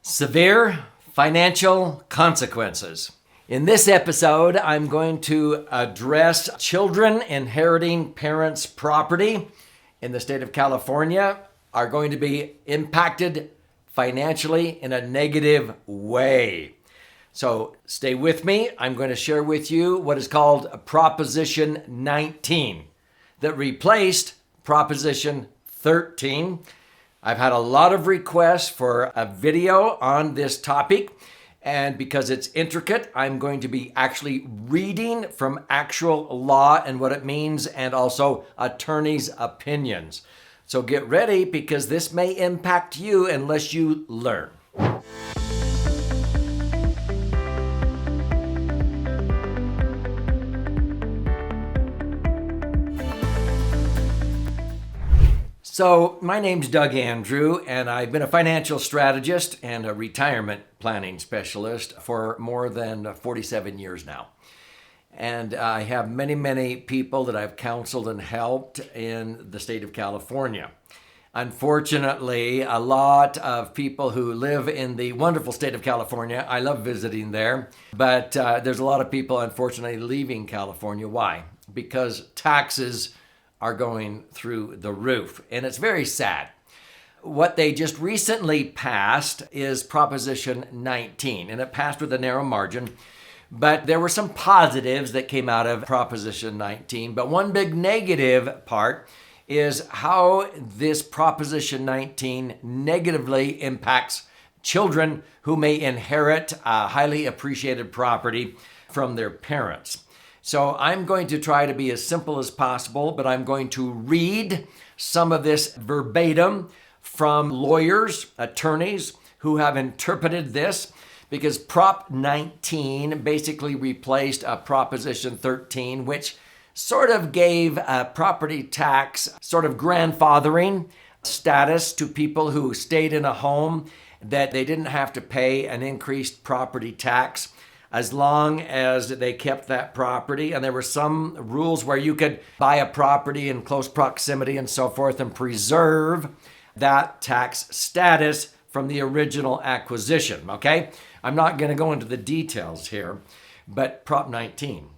Severe financial consequences. In this episode, I'm going to address children inheriting parents' property in the state of California are going to be impacted financially in a negative way. So stay with me. I'm going to share with you what is called Proposition 19 that replaced Proposition 13. I've had a lot of requests for a video on this topic, and because it's intricate, I'm going to be actually reading from actual law and what it means, and also attorneys' opinions. So get ready, because this may impact you unless you learn. So my name's Doug Andrew, and I've been a financial strategist and a retirement planning specialist for more than 47 years now. And I have many people that I've counseled and helped in the state of California. Unfortunately, a lot of people who live in the wonderful state of California, I love visiting there, but there's a lot of people, unfortunately, leaving California. Why? Because taxes are going through the roof, and it's very sad. What they just recently passed is Proposition 19, and it passed with a narrow margin, but there were some positives that came out of Proposition 19. But one big negative part is how this Proposition 19 negatively impacts children who may inherit a highly appreciated property from their parents. So I'm going to try to be as simple as possible, but I'm going to read some of this verbatim from lawyers, attorneys who have interpreted this, because Prop 19 basically replaced Proposition 13, which sort of gave property tax sort of grandfathering status to people who stayed in a home, that they didn't have to pay an increased property tax as long as they kept that property. And there were some rules where you could buy a property in close proximity and so forth and preserve that tax status from the original acquisition, okay? I'm not going to go into the details here, but Prop 19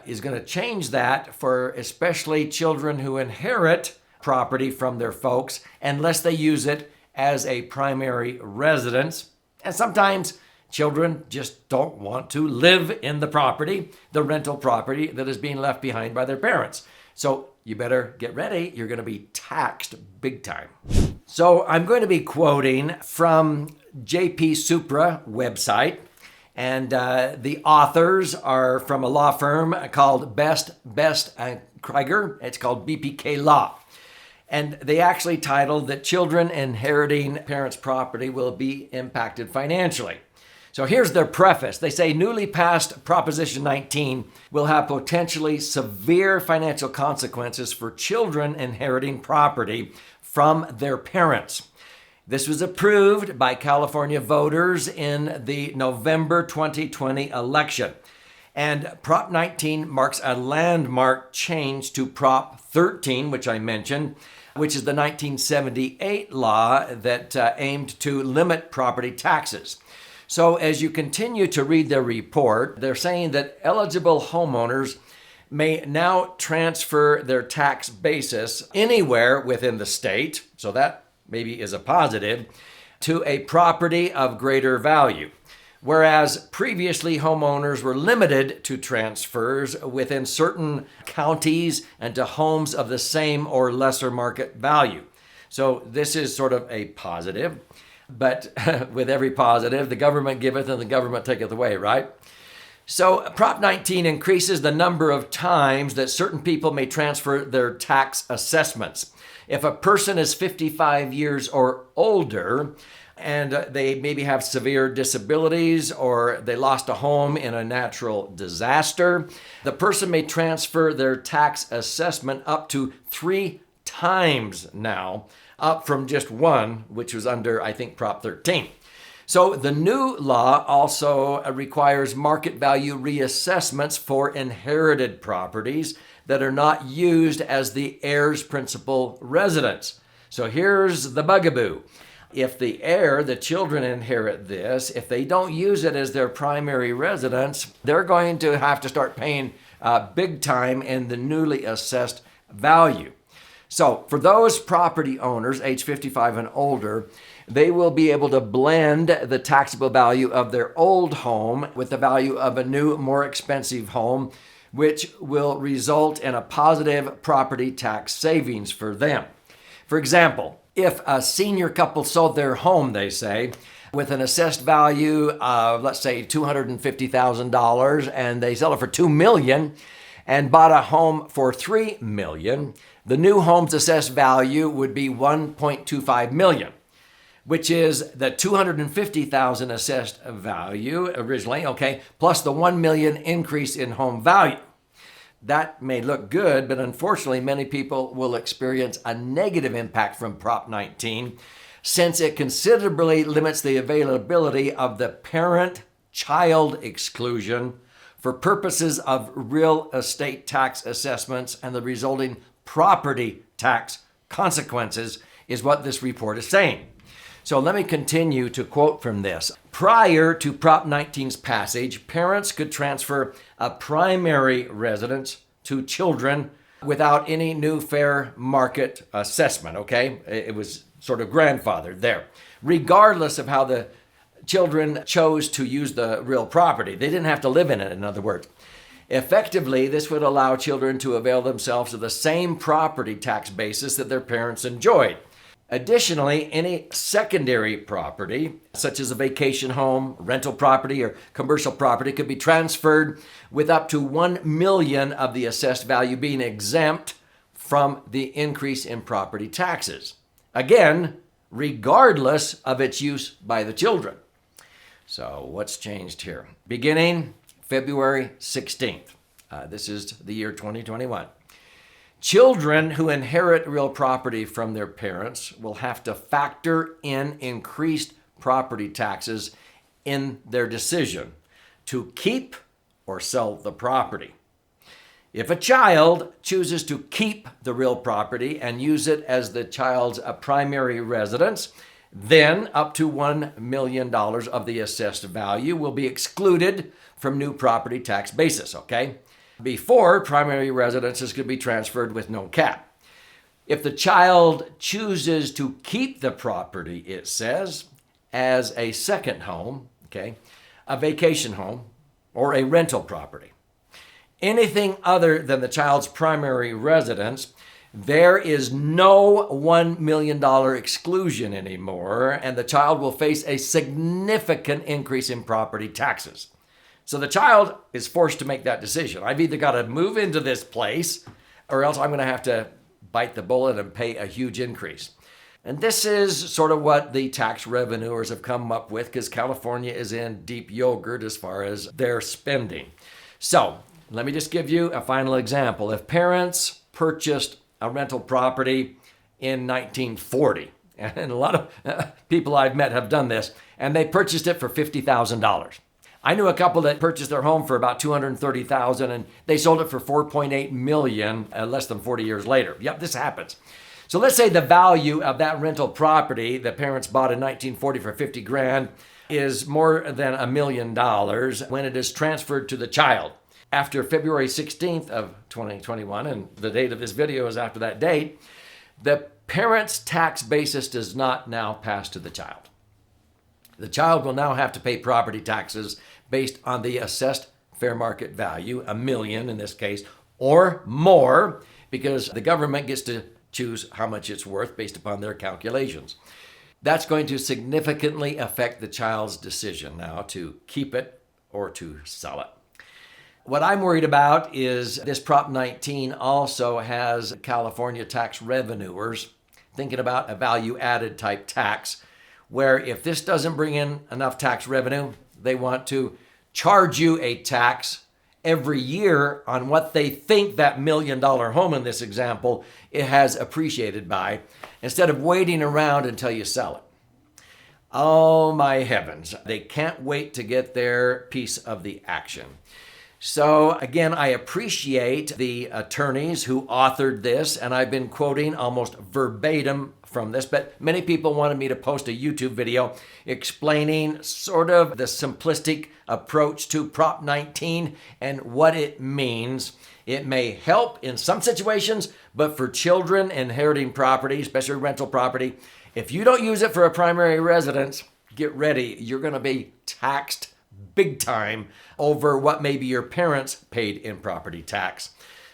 is going to change that for especially children who inherit property from their folks unless they use it as a primary residence. And sometimes children just don't want to live in the property, the rental property that is being left behind by their parents. So you better get ready. You're going to be taxed big time. So I'm going to be quoting from JP Supra website, and the authors are from a law firm called Best Krieger. It's called BPK Law. And they actually titled that children inheriting parents' property will be impacted financially. So here's their preface. They say newly passed Proposition 19 will have potentially severe financial consequences for children inheriting property from their parents. This was approved by California voters in the November 2020 election. And Prop 19 marks a landmark change to Prop 13, which I mentioned, which is the 1978 law that aimed to limit property taxes. So as you continue to read their report, they're saying that eligible homeowners may now transfer their tax basis anywhere within the state, so that maybe is a positive, to a property of greater value. Whereas previously homeowners were limited to transfers within certain counties and to homes of the same or lesser market value. So this is sort of a positive. But with every positive, the government giveth and the government taketh away, right? So Prop 19 increases the number of times that certain people may transfer their tax assessments. If a person is 55 years or older, and they maybe have severe disabilities or they lost a home in a natural disaster, the person may transfer their tax assessment up to 3 times now, up from just 1, which was under, I think, Prop 13. So the new law also requires market value reassessments for inherited properties that are not used as the heir's principal residence. So here's the bugaboo. if the heir, the children inherit this, if they don't use it as their primary residence, they're going to have to start paying big time in the newly assessed value. So for those property owners, age 55 and older, they will be able to blend the taxable value of their old home with the value of a new, more expensive home, which will result in a positive property tax savings for them. For example, if a senior couple sold their home, they say, with an assessed value of, let's say, $250,000, and they sell it for $2 million and bought a home for $3 million, the new home's assessed value would be $1.25 million, which is the $250,000 assessed value originally, okay, plus the $1 million increase in home value. That may look good, but unfortunately, many people will experience a negative impact from Prop 19 since it considerably limits the availability of the parent-child exclusion for purposes of real estate tax assessments, and the resulting property tax consequences is what this report is saying. So let me continue to quote from this. Prior to Prop 19's passage, parents could transfer a primary residence to children without any new fair market assessment, okay? It was sort of grandfathered there, regardless of how the children chose to use the real property. They didn't have to live in it, in other words. Effectively, this would allow children to avail themselves of the same property tax basis that their parents enjoyed. Additionally, any secondary property, such as a vacation home, rental property, or commercial property, could be transferred with up to $1 million of the assessed value being exempt from the increase in property taxes. Again, regardless of its use by the children. So what's changed here? Beginning February 16th. This is the year 2021. Children who inherit real property from their parents will have to factor in increased property taxes in their decision to keep or sell the property. If a child chooses to keep the real property and use it as the child's primary residence, then up to $1 million of the assessed value will be excluded from new property tax basis, okay? Before, primary residences could be transferred with no cap. If the child chooses to keep the property, it says, as a second home, okay, a vacation home, or a rental property, anything other than the child's primary residence, there is no $1 million exclusion anymore, and the child will face a significant increase in property taxes. So the child is forced to make that decision. I've either got to move into this place, or else I'm going to have to bite the bullet and pay a huge increase. And this is sort of what the tax revenuers have come up with, because California is in deep yogurt as far as their spending. So let me just give you a final example. If parents purchased a rental property in 1940, and a lot of people I've met have done this, and they purchased it for $50,000. I knew a couple that purchased their home for about $230,000, and they sold it for $4.8 million less than 40 years later. Yep, this happens. So let's say the value of that rental property the parents bought in 1940 for 50 grand is more than $1 million when it is transferred to the child. After February 16th of 2021, and the date of this video is after that date, the parent's tax basis does not now pass to the child. The child will now have to pay property taxes based on the assessed fair market value, $1 million in this case, or more, because the government gets to choose how much it's worth based upon their calculations. That's going to significantly affect the child's decision now to keep it or to sell it. What I'm worried about is this Prop 19 also has California tax revenuers thinking about a value-added type tax, where if this doesn't bring in enough tax revenue, they want to charge you a tax every year on what they think that $1 million home in this example it has appreciated by, instead of waiting around until you sell it. Oh my heavens, they can't wait to get their piece of the action. So again, I appreciate the attorneys who authored this, and I've been quoting almost verbatim from this, but many people wanted me to post a YouTube video explaining sort of the simplistic approach to Prop 19 and what it means. It may help in some situations, but for children inheriting property, especially rental property, if you don't use it for a primary residence, get ready. You're going to be taxed big time over what maybe your parents paid in property tax.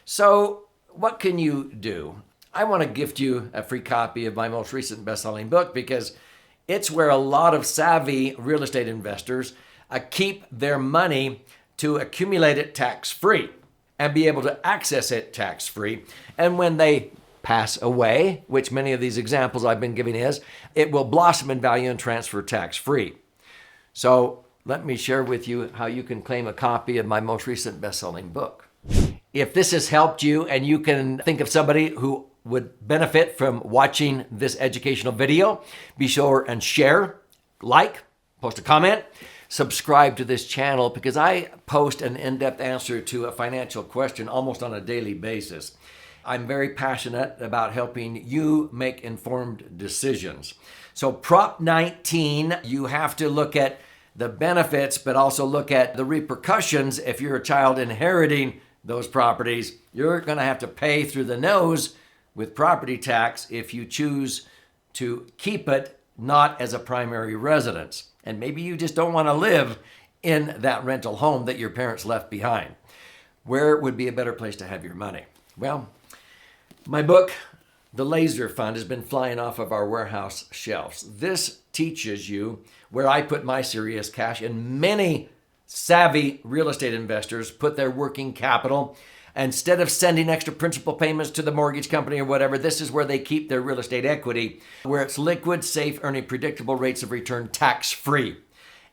So what can you do? I want to gift you a free copy of my most recent best-selling book because it's where a lot of savvy real estate investors keep their money to accumulate it tax-free and be able to access it tax-free. And when they pass away, which many of these examples I've been giving is, it will blossom in value and transfer tax-free. So let me share with you how you can claim a copy of my most recent best-selling book. If this has helped you and you can think of somebody who would benefit from watching this educational video, be sure and share, like, post a comment, subscribe to this channel because I post an in-depth answer to a financial question almost on a daily basis. I'm very passionate about helping you make informed decisions. So Prop 19, you have to look at the benefits, but also look at the repercussions if you're a child inheriting those properties. You're going to have to pay through the nose with property tax if you choose to keep it not as a primary residence. And maybe you just don't want to live in that rental home that your parents left behind. Where would be a better place to have your money? Well, my book, The Laser Fund, has been flying off of our warehouse shelves. This teaches you where I put my serious cash, and many savvy real estate investors put their working capital. Instead of sending extra principal payments to the mortgage company or whatever, this is where they keep their real estate equity, where it's liquid, safe, earning predictable rates of return tax-free.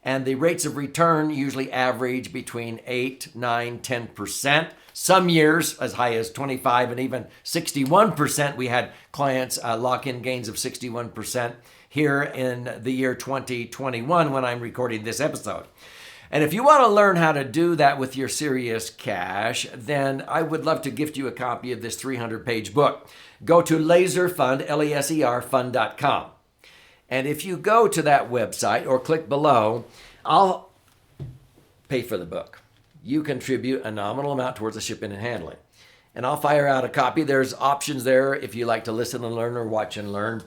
And the rates of return usually average between 8, 9, 10%. Some years as high as 25 and even 61%. We had clients lock in gains of 61% here in the year 2021 when I'm recording this episode. And if you want to learn how to do that with your serious cash, then I would love to gift you a copy of this 300-page book. Go to laserfund, L-E-S-E-R, fund.com. And if you go to that website or click below, I'll pay for the book. You contribute a nominal amount towards the shipping and handling. And I'll fire out a copy. There's options there if you like to listen and learn or watch and learn.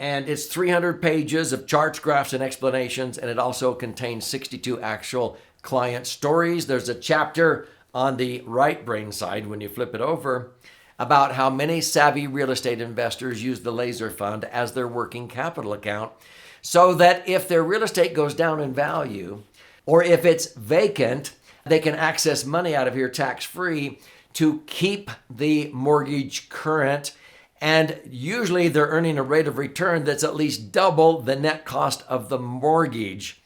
And it's 300 pages of charts, graphs, and explanations, and it also contains 62 actual client stories. There's a chapter on the right brain side when you flip it over about how many savvy real estate investors use the Laser Fund as their working capital account so that if their real estate goes down in value or if it's vacant, they can access money out of here tax-free to keep the mortgage current. And usually they're earning a rate of return that's at least double the net cost of the mortgage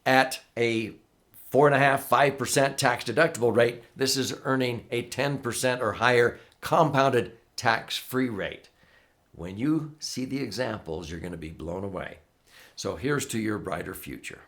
at a 4.5%, 5% tax deductible rate. This is earning a 10% or higher compounded tax-free rate. When you see the examples, you're going to be blown away. So here's to your brighter future.